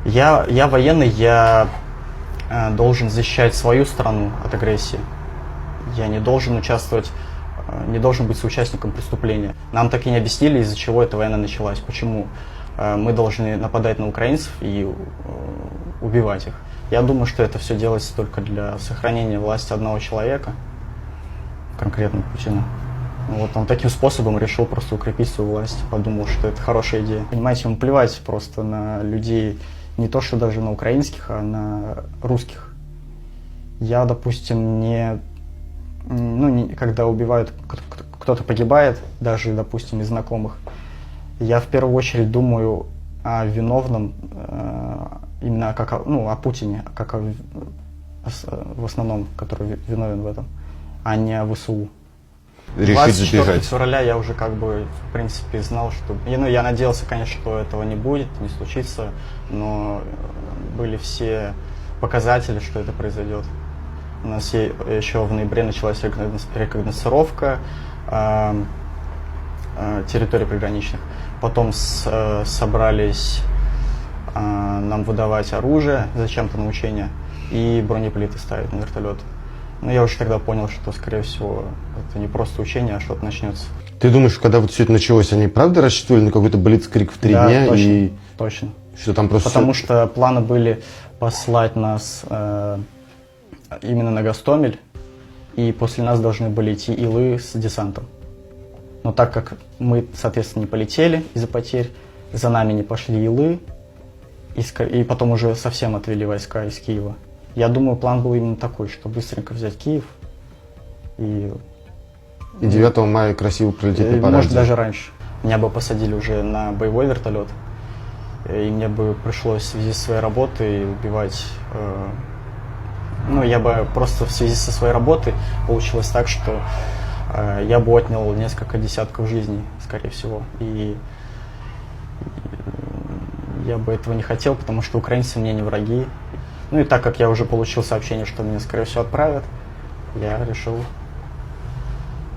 Я военный, я должен защищать свою страну от агрессии. Я не должен участвовать, не должен быть соучастником преступления. Нам так и не объяснили, из-за чего эта война началась, почему мы должны нападать на украинцев и убивать их. Я думаю, что это все делается только для сохранения власти одного человека, конкретно Путина. Вот он таким способом решил просто укрепить свою власть, подумал, что это хорошая идея. Понимаете, ему плевать просто на людей, не то что даже на украинских, а на русских. Я, допустим, когда убивают, кто-то погибает, даже, допустим, из знакомых, я в первую очередь думаю о виновном, именно о Путине, как в основном, который виновен в этом, а не о ВСУ. Решить 24 сбежать. февраля я уже в принципе, знал, что... я надеялся, конечно, что этого не будет, не случится, но были все показатели, что это произойдет. У нас еще в ноябре началась рекогносцировка территорий приграничных. Потом собрались нам выдавать оружие, зачем-то на учения, и бронеплиты ставить на вертолеты. Но я уже тогда понял, что, скорее всего, это не просто учение, а что-то начнется. Ты думаешь, когда вот все это началось, они правда рассчитывали на какой-то блицкриг в 3 дня? Точно, и точно. Что там просто... Потому что планы были послать нас именно на Гостомель, и после нас должны были идти Илы с десантом. Но так как мы, соответственно, не полетели из-за потерь, за нами не пошли Илы, и потом уже совсем отвели войска из Киева. Я думаю, план был именно такой, что быстренько взять Киев и 9 мая красиво пролететь на параде. Может, даже раньше. Меня бы посадили уже на боевой вертолет, и мне бы пришлось в связи со своей работой убивать... я бы просто в связи со своей работой получилось так, что я бы отнял несколько десятков жизней, скорее всего. И я бы этого не хотел, потому что украинцы мне не враги. И так как я уже получил сообщение, что меня, скорее всего, отправят, я решил...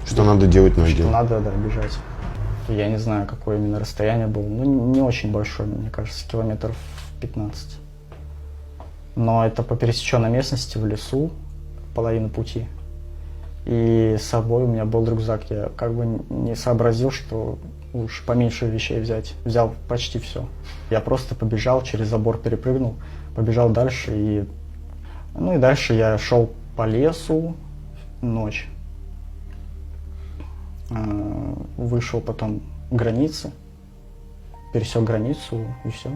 Что надо делать, нужно Что делать. надо, бежать. Я не знаю, какое именно расстояние было. Не очень большое, мне кажется, километров 15. Но это по пересеченной местности, в лесу, половина пути. И с собой у меня был рюкзак. Я не сообразил, что уж поменьше вещей взять. Взял почти все. Я просто побежал, через забор перепрыгнул, побежал дальше. И дальше я шел по лесу ночь. Вышел потом к границе, пересек границу и все.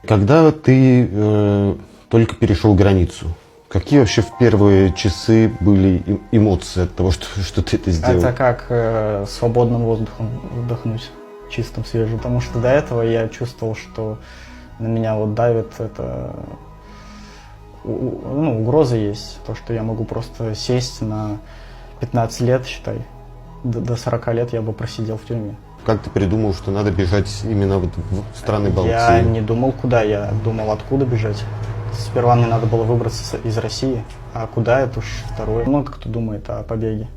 Когда ты только перешел границу, какие вообще в первые часы были эмоции от того, что ты это сделал? Это как свободным воздухом вдохнуть, чистым, свежим. Потому что до этого я чувствовал, что на меня давит это... угроза есть. То, что я могу просто сесть на 15 лет, считай. До 40 лет я бы просидел в тюрьме. Как ты придумал, что надо бежать именно в страны Балтии? Я не думал, куда. Я думал, откуда бежать. Сперва мне надо было выбраться из России, а куда, это уж второе. Много кто думает о побеге.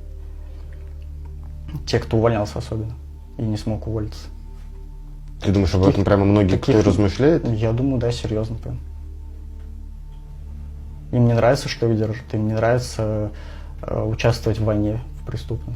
Те, кто увольнялся особенно и не смог уволиться. Ты думаешь, об этом прямо многие кто размышляет? Я думаю, да, серьезно прям. Им не нравится, что их держат, им не нравится участвовать в войне, в преступной.